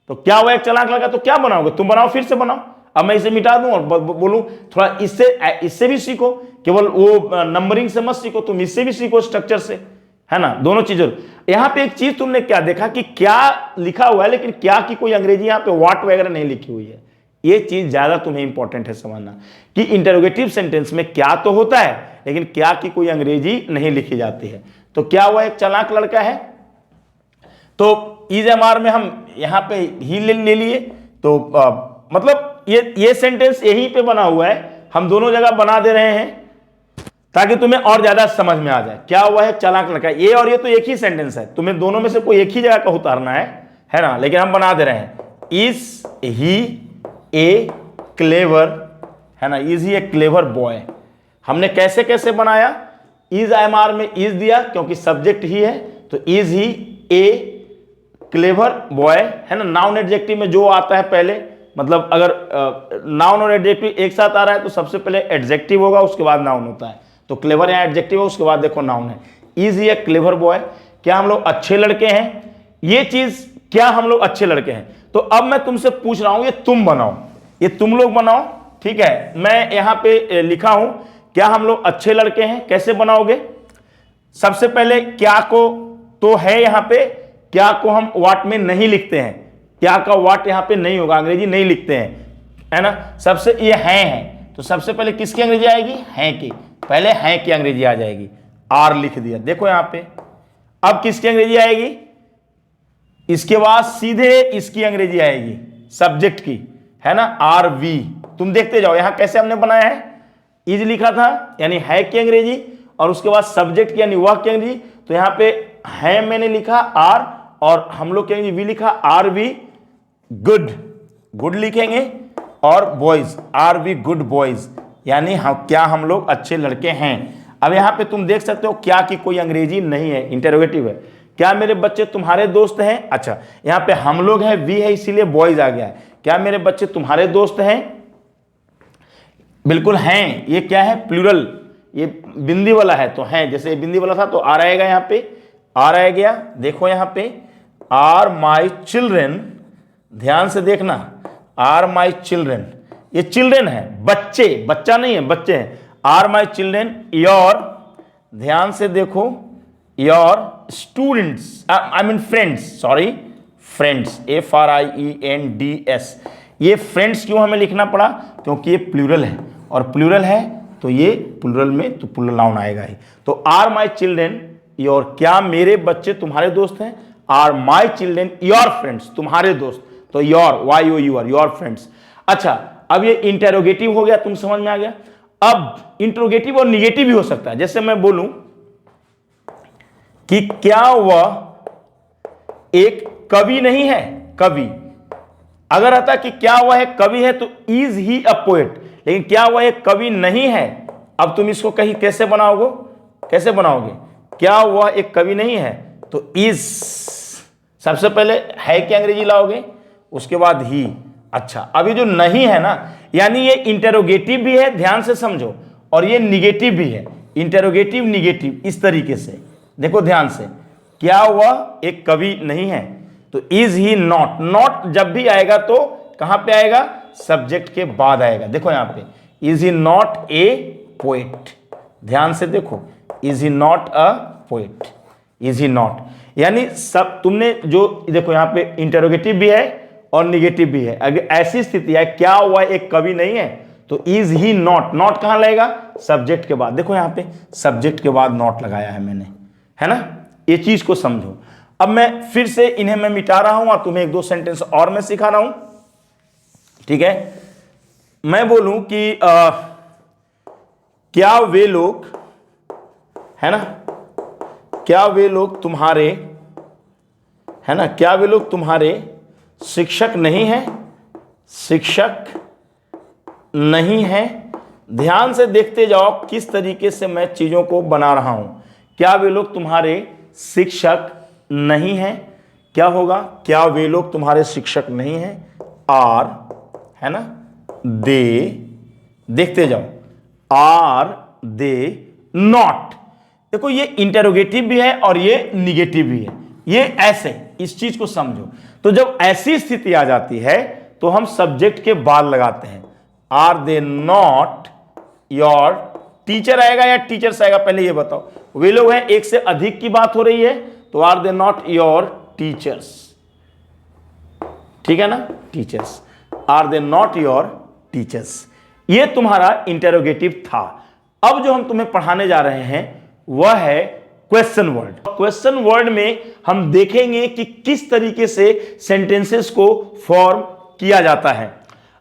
तो क्या वह एक चालाक लड़का, तो क्या बनाओगे तुम, बनाओ, फिर से बनाओ। अब मैं इसे मिटा दूं और बोलूं थोड़ा इससे भी सीखो, केवल वो नंबरिंग से मत सीखो, तुम इससे भी सीखो स्ट्रक्चर से, है ना, दोनों चीजों। यहां पे एक चीज तुमने क्या देखा कि क्या लिखा हुआ है, लेकिन क्या की कोई अंग्रेजी यहां पे वाट वगैरह नहीं लिखी हुई है। ये चीज ज्यादा तुम्हें इंपॉर्टेंट है समझना कि इंटरोगेटिव सेंटेंस में क्या तो होता है, लेकिन क्या की कोई अंग्रेजी नहीं लिखी जाती है। तो क्या वह एक चालाक लड़का है, तो इज एम आर में हम यहां पे ही ले लिए, तो मतलब ये सेंटेंस यहीं पे बना हुआ है, हम दोनों जगह बना दे रहे हैं ताकि तुम्हें और ज्यादा समझ में आ जाए। क्या वह एक चालाक लड़का, ये और ये तो एक ही सेंटेंस है, तुम्हें दोनों में से कोई एक ही जगह का उतारना है ना, लेकिन हम बना दे रहे हैं, इज ही ए क्लेवर, है ना, is he a clever boy. हमने कैसे कैसे बनाया, इज एम आर में इज दिया क्योंकि सब्जेक्ट ही है, तो is he a clever boy, है ना। नाउन एडजेक्टिव में जो आता है पहले, मतलब अगर नाउन और एडजेक्टिव एक साथ आ रहा है तो सबसे पहले एडजेक्टिव होगा, उसके बाद नाउन होता है, तो क्लेवर यहाँ एडजेक्टिव है, उसके बाद देखो नाउन है। Is he a clever boy, क्या हम लोग अच्छे लड़के हैं, ये चीज, क्या हम लोग अच्छे लड़के हैं। तो अब मैं तुमसे पूछ रहा हूं, ये तुम बनाओ, ये तुम लोग बनाओ, ठीक है। मैं यहां पे लिखा हूं क्या हम लोग अच्छे लड़के हैं, कैसे बनाओगे। सबसे पहले क्या को तो है यहां पे, क्या को हम वाट में नहीं लिखते हैं, क्या का वाट यहां पे नहीं होगा, अंग्रेजी नहीं लिखते हैं, है ना। सबसे ये है, तो सबसे पहले किसकी अंग्रेजी आएगी, है की, पहले है की अंग्रेजी आ जाएगी, आर लिख दिया, देखो यहां पे। अब किसकी अंग्रेजी आएगी, इसके बाद सीधे इसकी अंग्रेजी आएगी, सब्जेक्ट की, है ना, आर वी। तुम देखते जाओ यहां कैसे हमने बनाया है, इज लिखा था यानी है की अंग्रेजी, और उसके बाद सब्जेक्ट की यानी वह की अंग्रेजी, तो यहां पे है मैंने लिखा आर, और हम लोग के वी लिखा आर वी गुड, गुड लिखेंगे, और boys are we good boys, यानी क्या हम लोग अच्छे लड़के हैं। अब यहां पे तुम देख सकते हो क्या की कोई अंग्रेजी नहीं है, इंटरोगेटिव है। क्या मेरे बच्चे तुम्हारे दोस्त हैं, अच्छा यहां पे हम लोग हैं, वी है इसीलिए बॉयज आ गया है। क्या मेरे बच्चे तुम्हारे दोस्त हैं, बिल्कुल हैं, ये क्या है, प्लूरल, ये बिंदी वाला है तो हैं, जैसे बिंदी वाला था तो आ रहेगा, यहाँ पे आ रह गया, देखो यहाँ पे आर माई चिल्ड्रेन ध्यान से देखना, आर माई चिल्ड्रेन, ये चिल्ड्रेन है, बच्चे, बच्चा नहीं है, बच्चे हैं। आर माई चिल्ड्रेन योर, ध्यान से देखो, your students, I mean friends, sorry friends, FRIENDS। ये फ्रेंड्स क्यों हमें लिखना पड़ा? क्योंकि ये प्लूरल है, और प्लूरल है तो ये प्लूरल में तो प्लूरल नाउन आएगा ही। तो आर माई चिल्ड्रेन योर, क्या मेरे बच्चे तुम्हारे दोस्त हैं? Are my children your friends, तुम्हारे दोस्त, तो योर, YOUR, योर फ्रेंड्स। अच्छा, अब ये इंटेरोगेटिव हो गया, तुम समझ में आ गया। अब इंट्रोगेटिव और निगेटिव भी हो सकता है। जैसे मैं बोलूं कि क्या वह एक कवि नहीं है? कवि, अगर रहता कि क्या वह एक कवि है तो इज ही अ पोएट, लेकिन क्या वह एक कवि नहीं है। अब तुम इसको कहीं कैसे बनाओगे? कैसे बनाओगे? क्या वह एक कवि नहीं है तो इज, सबसे पहले है की अंग्रेजी लाओगे, उसके बाद ही। अच्छा, अभी जो नहीं है ना, यानी ये इंटेरोगेटिव भी है, ध्यान से समझो, और ये निगेटिव भी है। इंटेरोगेटिव निगेटिव इस तरीके से देखो ध्यान से। क्या वह एक कवि नहीं है तो इज ही नॉट, नॉट जब भी आएगा तो कहां पे आएगा? सब्जेक्ट के बाद आएगा। देखो यहां पे, is he not a poet, ध्यान से देखो, is he not a poet, is he not, यानी सब तुमने जो देखो यहां पे इंटेरोगेटिव भी है और निगेटिव भी है। अगर ऐसी स्थिति है क्या वह एक कवि नहीं है तो इज ही नॉट, नॉट कहां लगेगा? सब्जेक्ट के बाद। देखो यहां पे सब्जेक्ट के बाद नॉट लगाया है मैंने, है ना। ये चीज को समझो। अब मैं फिर से इन्हें मैं मिटा रहा हूं और तुम्हें एक दो सेंटेंस और मैं सिखा रहा हूं, ठीक है। मैं बोलूं कि क्या वे लोग, है ना, क्या वे लोग तुम्हारे, है ना, क्या वे लोग तुम्हारे शिक्षक नहीं है? शिक्षक नहीं है। ध्यान से देखते जाओ किस तरीके से मैं चीजों को बना रहा हूं। क्या वे लोग तुम्हारे शिक्षक नहीं है? क्या होगा? क्या वे लोग तुम्हारे शिक्षक नहीं है? आर, है ना, दे, देखते जाओ, आर दे नॉट। देखो ये इंटेरोगेटिव भी है और ये निगेटिव भी है। ये ऐसे, इस चीज को समझो। तो जब ऐसी स्थिति आ जाती है तो हम सब्जेक्ट के बाद लगाते हैं। Are they not your teacher आएगा या टीचर्स आएगा? पहले ये बताओ। वे लोग हैं, एक से अधिक की बात हो रही है, तो are they not your teachers, ठीक है ना, teachers. Are they not your teachers. ये तुम्हारा इंटेरोगेटिव था। अब जो हम तुम्हें पढ़ाने जा रहे हैं वह है क्वेश्चन वर्ड। क्वेश्चन वर्ड में हम देखेंगे कि किस तरीके से सेंटेंसेस को फॉर्म किया जाता है।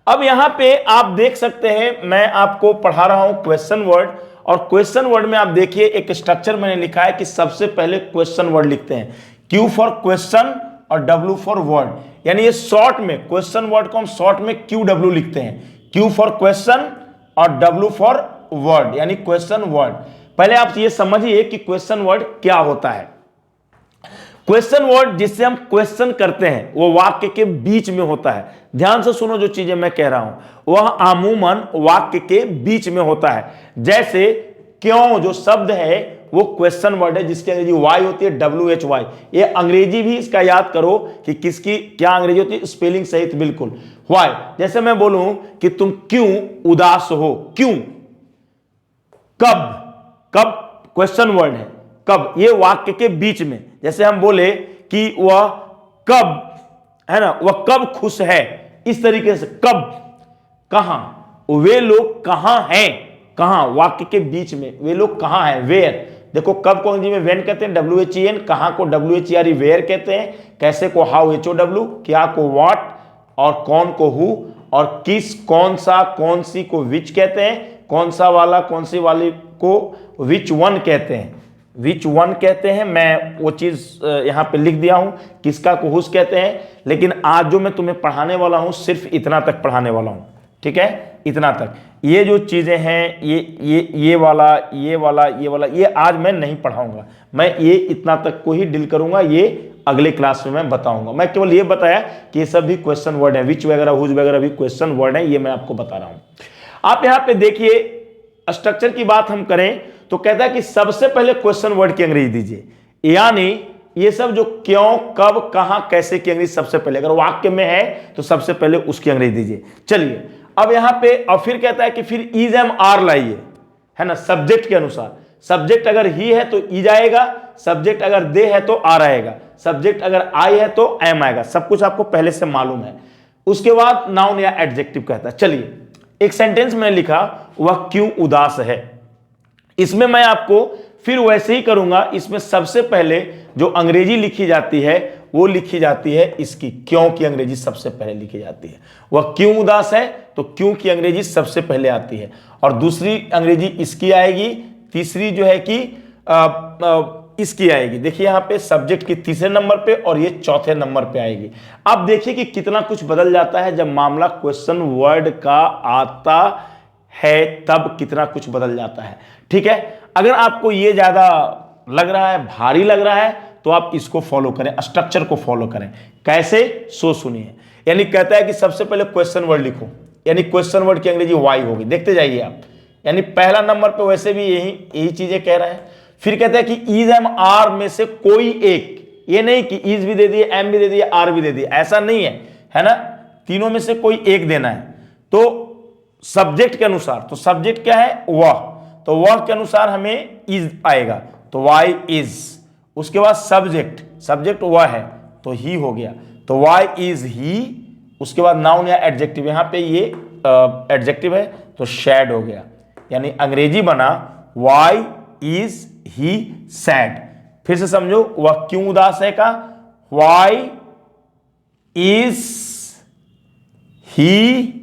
अब यहां पे आप देख सकते हैं, मैं आपको पढ़ा रहा हूं क्वेश्चन वर्ड, और क्वेश्चन वर्ड में आप देखिए एक स्ट्रक्चर मैंने लिखा है कि सबसे पहले क्वेश्चन वर्ड लिखते हैं, Q फॉर क्वेश्चन और W फॉर वर्ड। यानी ये शॉर्ट में क्वेश्चन वर्ड को हम शॉर्ट में QW लिखते हैं, Q फॉर क्वेश्चन और W फॉर वर्ड, यानी क्वेश्चन वर्ड। पहले आप ये समझिए कि क्वेश्चन वर्ड क्या होता है। क्वेश्चन वर्ड जिससे हम क्वेश्चन करते हैं वो वाक्य के बीच में होता है। ध्यान से सुनो जो चीजें मैं कह रहा हूं, वह अमूमन वाक्य के बीच में होता है। जैसे क्यों जो शब्द है वो क्वेश्चन वर्ड है, जिसकी अंग्रेजी वाई होती है, WHY। ये अंग्रेजी भी इसका याद करो कि किसकी क्या अंग्रेजी होती है, स्पेलिंग सहित बिल्कुल। वाई, जैसे मैं बोलूं कि तुम क्यों उदास हो, क्यों, कब, कब क्वेश्चन वर्ड है, कब, ये वाक्य के बीच में। जैसे हम बोले कि वह कब, है ना, वह कब खुश है, इस तरीके से कब, कहां, वे लोग कहां हैं, कहां, वाक्य के बीच में, वे लोग कहां हैं, वेयर। देखो कब को अंग्रेजी में वेन कहते हैं, WHEN, कहां को WHERE, वेयर कहते हैं, कैसे को हाउ, HOW, क्या को व्हाट, और कौन को हु, और किस, कौन सा, कौन सी को विच कहते हैं, कौन सा वाला, कौन सी वाली को विच वन कहते हैं, विच वन कहते हैं। मैं वो चीज यहां पे लिख दिया हूं, किसका को हुस कहते हैं। लेकिन आज जो मैं तुम्हें पढ़ाने वाला हूं सिर्फ इतना तक पढ़ाने वाला हूं, ठीक है, इतना तक। ये जो चीजें हैं, ये वाला, ये वाला, ये वाला, ये आज मैं नहीं पढ़ाऊंगा। मैं ये इतना तक को ही डील करूंगा, ये अगले क्लास में मैं बताऊंगा। मैं केवल ये बताया कि ये सब भी क्वेश्चन वर्ड है, विच वगैरह, हुज वगैरह भी क्वेश्चन वर्ड है, ये मैं आपको बता रहा हूं। आप यहां पे देखिए स्ट्रक्चर की बात हम करें तो कहता है कि सबसे पहले क्वेश्चन वर्ड की अंग्रेजी दीजिए, यानी ये सब जो क्यों, कब, कहां, कैसे की अंग्रेजी सबसे पहले, अगर वाक्य में है तो सबसे पहले उसकी अंग्रेजी दीजिए। चलिए अब यहां पे और फिर कहता है कि फिर इज एम आर लाइए, है ना, सब्जेक्ट के अनुसार। सब्जेक्ट अगर ही है तो इज आएगा, सब्जेक्ट अगर दे है तो आर आएगा, सब्जेक्ट अगर आई है तो एम आएगा। सब कुछ आपको पहले से मालूम है। उसके बाद नाउन या एडजेक्टिव कहता है। चलिए एक सेंटेंस में लिखा, वह क्यों उदास है। इसमें मैं आपको फिर वैसे ही करूंगा। इसमें सबसे पहले जो अंग्रेजी लिखी जाती है वो लिखी जाती है इसकी, क्यों की अंग्रेजी सबसे पहले लिखी जाती है। वह क्यों उदास है तो क्यों की अंग्रेजी सबसे पहले आती है, और दूसरी अंग्रेजी इसकी आएगी, तीसरी जो है कि इसकी आएगी। देखिए यहां पे सब्जेक्ट की तीसरे नंबर पे और ये चौथे नंबर पे आएगी। अब देखिए कि कितना कुछ बदल जाता है जब मामला क्वेश्चन वर्ड का आता है, तब कितना कुछ बदल जाता है। ठीक है, अगर आपको ये ज्यादा लग रहा है, भारी लग रहा है, तो आप इसको फॉलो करें, स्ट्रक्चर को फॉलो करें। कैसे, सो सुनिए। यानी कहता है कि सबसे पहले क्वेश्चन वर्ड लिखो, यानी क्वेश्चन वर्ड की अंग्रेजी वाई होगी। देखते जाइए आप, यानी पहला नंबर पे वैसे भी यही चीजें कह रहे हैं। फिर कहता है कि इज एम आर में से कोई एक, ये नहीं कि इज भी दे दिए, एम भी दे दिए, आर भी दे दिए, ऐसा नहीं है ना, तीनों में से कोई एक देना है। तो सब्जेक्ट के अनुसार, तो सब्जेक्ट क्या है, वह, तो वह के अनुसार हमें इज आएगा, तो वाई इज। उसके बाद सब्जेक्ट वह है तो ही हो गया, तो वाई इज ही। उसके बाद नाउन या एडजेक्टिव, यहां पे ये एडजेक्टिव है तो सैड हो गया, यानी अंग्रेजी बना वाई इज ही सैड। फिर से समझो, वह क्यों उदास है का वाई इज ही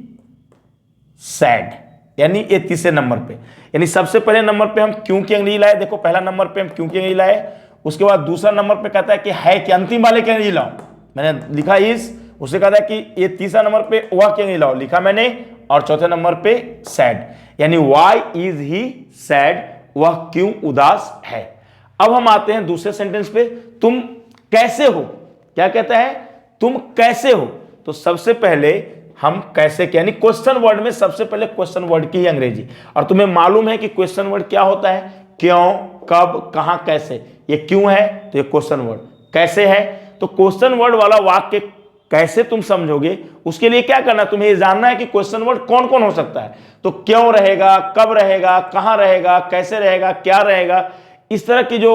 सैड, यानी ये तीसरे नंबर पे। यानी सबसे पहले नंबर पे हम क्यों की अंग्रेजी लाए, देखो पहला नंबर पे हम क्यों की अंग्रेजी लाए। उसके बाद दूसरा नंबर पे कहता है कि है कि अंतिम वाले की अंग्रेजी लाओ, मैंने लिखा इज। उससे कहता है कि ये तीसरा नंबर पे वह की अंग्रेजी लाओ, लिखा मैंने। और चौथे नंबर पे सैड, यानी वाई इज ही सैड, वह क्यों उदास है। अब हम आते हैं दूसरे सेंटेंस पे, तुम कैसे हो। क्या कहता है, तुम कैसे हो। तो सबसे पहले हम कैसे के, यानी क्वेश्चन वर्ड में सबसे पहले क्वेश्चन वर्ड की ही अंग्रेजी। और तुम्हें मालूम है कि क्वेश्चन वर्ड क्या होता है, क्यों, कब, कहां, कैसे। ये क्यों है तो ये क्वेश्चन वर्ड, कैसे है तो क्वेश्चन वर्ड वाला वाक्य कैसे तुम समझोगे, उसके लिए क्या करना, तुम्हें जानना है कि क्वेश्चन वर्ड कौन कौन हो सकता है। तो क्यों रहेगा, कब रहेगा, कहां रहेगा, कैसे रहेगा, क्या रहेगा, इस तरह की जो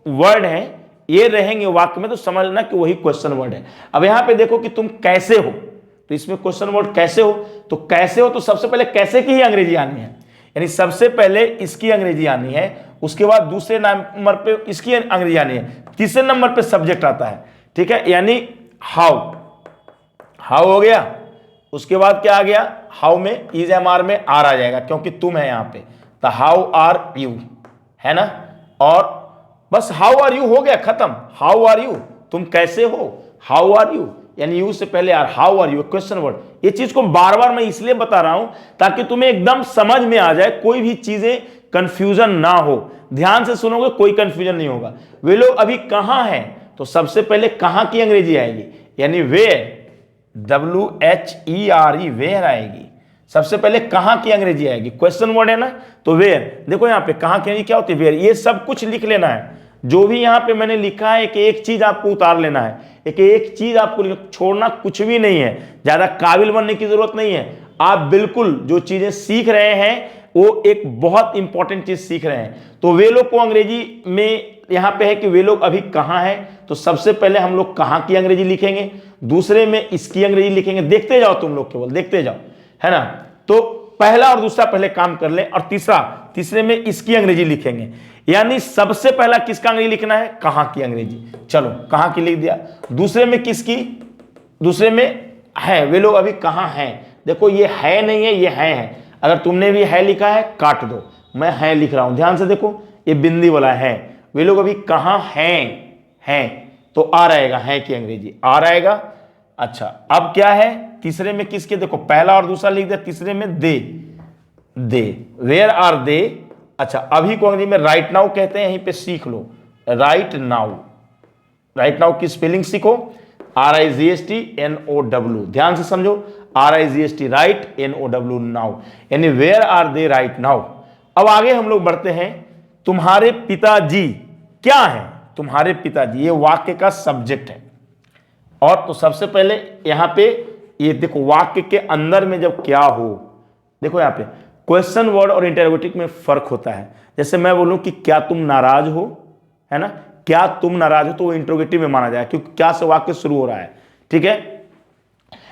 वर्ड है ये रहेंगे वाक्य में, तो समझना कि वही क्वेश्चन वर्ड है। अब यहां पे देखो कि तुम कैसे हो, तो इसमें क्वेश्चन वर्ड कैसे हो, तो कैसे हो तो सबसे पहले कैसे की ही अंग्रेजी आनी है, यानी सबसे पहले इसकी अंग्रेजी आनी है। उसके बाद दूसरे नंबर पे इसकी अंग्रेजी आनी है, तीसरे नंबर पे सब्जेक्ट आता है। ठीक है, यानी हाउ हो गया। उसके बाद क्या आ गया, हाउ में इज एम आर में आर आ जाएगा क्योंकि तुम है यहां पे, तो हाउ आर यू, है ना। और बस हाउ आर यू हो गया, खत्म। हाउ आर यू, तुम कैसे हो, हाउ आर यू, यानी यू से पहले are, how are you, question word. ये चीज को बार बार मैं इसलिए बता रहा हूं ताकि तुम्हें एकदम समझ में आ जाए, कोई भी चीजें कंफ्यूजन ना हो। ध्यान से सुनोगे, कोई कंफ्यूजन नहीं होगा। वे लोग अभी कहां हैं, तो सबसे पहले कहां की अंग्रेजी आएगी, यानी वेयर, WHERE, वेयर आएगी। सबसे पहले कहां की अंग्रेजी आएगी, क्वेश्चन वर्ड है ना, तो वेयर। देखो यहां पे कहां की अंग्रेजी क्या होती है, वेयर। ये सब कुछ लिख लेना है, जो भी यहां पे मैंने लिखा है, एक चीज आपको उतार लेना है, एक चीज आपको छोड़ना कुछ भी नहीं है। ज्यादा काबिल बनने की जरूरत नहीं है। आप बिल्कुल जो चीजें सीख रहे हैं वो एक बहुत इंपॉर्टेंट चीज सीख रहे हैं। तो वे लोग को अंग्रेजी में यहां पे है कि वे लोग अभी कहां हैं, तो सबसे पहले हम लोग कहां की अंग्रेजी लिखेंगे, दूसरे में इसकी अंग्रेजी लिखेंगे। देखते जाओ तुम लोग, केवल देखते जाओ, है ना। तो पहला और दूसरा पहले काम कर लें, और तीसरे में इसकी अंग्रेजी लिखेंगे। यानी सबसे पहला किसका अंग्रेजी लिखना है, कहां की अंग्रेजी। चलो कहां की लिख दिया। दूसरे में किसकी, दूसरे में है, वे लोग अभी कहां हैं। देखो ये है नहीं है, ये है। अगर तुमने भी है लिखा है काट दो, मैं है लिख रहा हूं, ध्यान से देखो, ये बिंदी वाला है। वे लोग अभी कहां हैं, तो आ रहेगा, है की अंग्रेजी आ रहेगा। अच्छा अब क्या है, तीसरे में किसके, देखो पहला और दूसरा लिख दिया, तीसरे में दे, वेयर आर दे। अच्छा अभी को अंग्रेजी में राइट नाउ कहते हैं, यहीं पे सीख लो, राइट नाउ की स्पेलिंग सीखो, RIGHTNOW, ध्यान से समझो, RIGHT राइट, NOW नाउ, यानी where are they right now. अब आगे हम लोग बढ़ते हैं, तुम्हारे पिताजी क्या है, तुम्हारे पिताजी, ये वाक्य का सब्जेक्ट है। और तो सबसे पहले यहां पे ये देखो, वाक्य के अंदर में जब क्या हो, देखो यहां पे क्वेश्चन वर्ड और इंटरोगेटिव में फर्क होता है। जैसे मैं बोलूं कि क्या तुम नाराज हो, है ना, क्या तुम नाराज हो, तो वो इंटरोगेटिव में माना जाए क्योंकि क्या से वाक्य शुरू हो रहा है, ठीक है।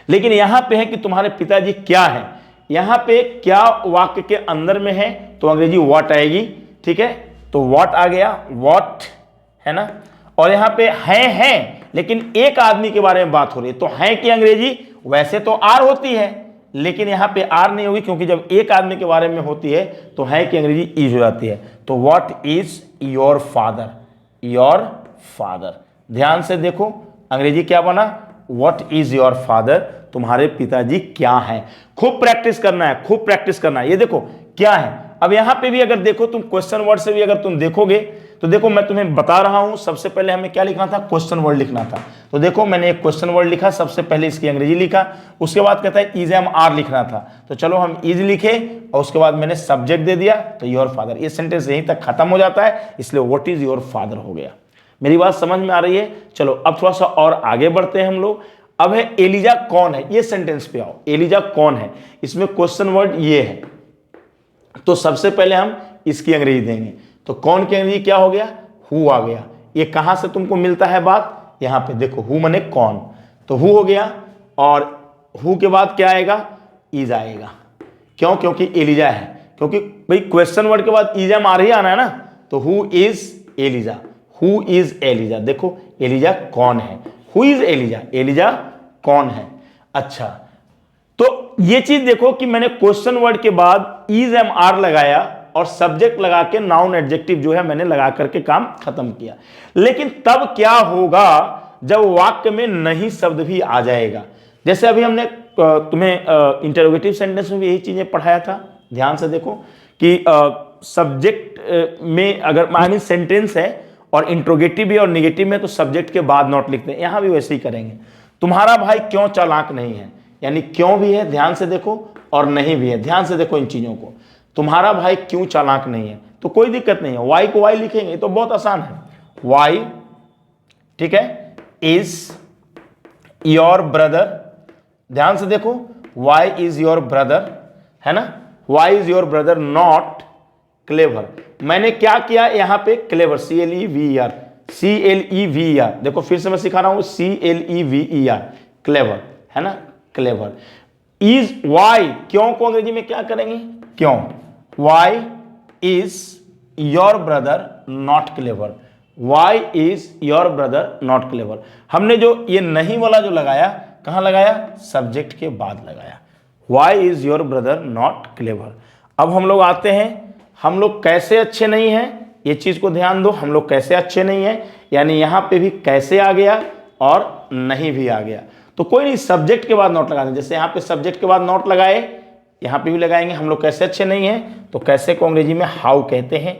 लेकिन यहां पे है कि तुम्हारे पिताजी क्या है, यहां पे क्या वाक्य के अंदर में है तो अंग्रेजी व्हाट आएगी, ठीक है। तो व्हाट आ गया, व्हाट, है ना। और यहां पे है लेकिन एक आदमी के बारे में बात हो रही है, तो है की अंग्रेजी वैसे तो आर होती है, लेकिन यहां पे आर नहीं होगी क्योंकि जब एक आदमी के बारे में होती है तो है की अंग्रेजी इज हो जाती है। तो what is your father, your father. ध्यान से देखो अंग्रेजी क्या बना, व्हाट इज योर फादर, तुम्हारे पिताजी क्या हैं। खूब प्रैक्टिस करना है, खूब प्रैक्टिस करना है। ये देखो क्या है। अब यहां पे भी अगर देखो तुम क्वेश्चन वर्ड से भी अगर तुम देखोगे तो देखो मैं तुम्हें बता रहा हूं, सबसे पहले हमें क्या लिखना था, क्वेश्चन वर्ड लिखना था। तो देखो मैंने एक क्वेश्चन वर्ड लिखा, सबसे पहले इसकी अंग्रेजी लिखा, उसके बाद कहता है इज एम आर लिखना था, तो चलो हम इज लिखे और उसके बाद मैंने सब्जेक्ट दे दिया तो योर फादर। ये सेंटेंस यहीं तक खत्म हो जाता है, इसलिए व्हाट इज योर फादर हो गया। मेरी बात समझ में आ रही है। चलो अब थोड़ा सा और आगे बढ़ते हैं हम लोग। अब है एलिजा कौन है, ये सेंटेंस पे आओ। एलिजा कौन है, इसमें क्वेश्चन वर्ड ये है, तो सबसे पहले हम इसकी अंग्रेजी देंगे। तो कौन की अंग्रेजी क्या हो गया, हु आ गया। ये कहां से तुमको मिलता है बात, यहां पे देखो हु माने कौन, तो हु हो गया। और हु के बाद क्या आएगा, इज आएगा। क्यों, क्योंकि एलिजा है, क्योंकि भाई क्वेश्चन वर्ड के बाद इज एम आर ही आना है ना। तो who is Eliza, who is Eliza. देखो एलिजा कौन है, हु इज एलिजा, एलिजा कौन है। अच्छा, तो ये चीज देखो कि मैंने क्वेश्चन वर्ड के बाद इज एम आर लगाया और सब्जेक्ट लगा के नाउन एडजेक्टिव जो है मैंने लगा करके काम खत्म किया। लेकिन तब क्या होगा जब वाक्य में नहीं शब्द भी आ जाएगा। जैसे अभी हमने तुम्हें इंटरोगेटिव सेंटेंस में भी यही चीजें पढ़ाया था। ध्यान से देखो कि सब्जेक्ट में अगर आई मीन सेंटेंस है और इंट्रोगेटिव भी और निगेटिव में तो सब्जेक्ट के बाद नॉट लिखते हैं, यहां भी वैसे ही करेंगे। तुम्हारा भाई क्यों चालाक नहीं है, यानी क्यों भी है ध्यान से देखो और नहीं भी है ध्यान से देखो इन चीजों को। तुम्हारा भाई क्यों चालाक नहीं है, तो कोई दिक्कत नहीं है, वाई को वाई लिखेंगे तो बहुत आसान है। वाई, ठीक है, इज योर ब्रदर, ध्यान से देखो वाई इज योर ब्रदर, है ना, why is your brother not clever. मैंने क्या किया यहां पे, क्लेवर, CLEVER, CLEVER। देखो फिर से मैं सिखा रहा हूं, CLEVER, क्लेवर, है ना, क्लेवर। इज वाई, क्यों को अंग्रेजी में क्या करेंगे, क्यों। Why is your brother not clever, why is your brother not clever. हमने जो ये नहीं वाला जो लगाया, कहां लगाया, सब्जेक्ट के बाद लगाया, why is your brother not clever. अब हम लोग आते हैं, हम लोग कैसे अच्छे नहीं हैं, ये चीज को ध्यान दो, हम लोग कैसे अच्छे नहीं हैं, यानी यहां पे भी कैसे आ गया और नहीं भी आ गया। तो कोई नहीं, सब्जेक्ट के बाद नॉट लगा दें। जैसे यहां पे सब्जेक्ट के बाद नॉट लगाए, यहां पे भी लगाएंगे। हम लोग कैसे अच्छे नहीं हैं, तो कैसे को अंग्रेजी में हाउ कहते हैं,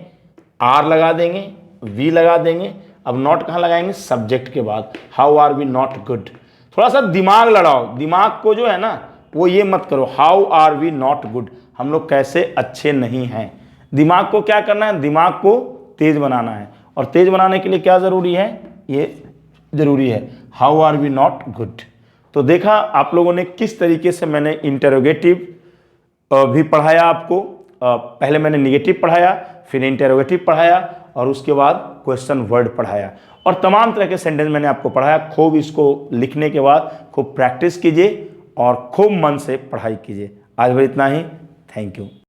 आर लगा देंगे, वी लगा देंगे। अब नॉट कहां लगाएंगे, सब्जेक्ट के बाद, how are we not good. थोड़ा सा दिमाग लड़ाओ, दिमाग को जो है ना वो ये मत करो, how are we not good, हम लोग कैसे अच्छे नहीं हैं। दिमाग को क्या करना है, दिमाग को तेज बनाना है। और तेज बनाने के लिए क्या जरूरी है, ये जरूरी है, how are we not good. तो देखा आप लोगों ने किस तरीके से मैंने इंटरोगेटिव भी पढ़ाया आपको। पहले मैंने निगेटिव पढ़ाया, फिर इंटरोगेटिव पढ़ाया और उसके बाद क्वेश्चन वर्ड पढ़ाया और तमाम तरह के सेंटेंस मैंने आपको पढ़ाया। खूब इसको लिखने के बाद खूब प्रैक्टिस कीजिए और खूब मन से पढ़ाई कीजिए। आज भी इतना ही, थैंक यू।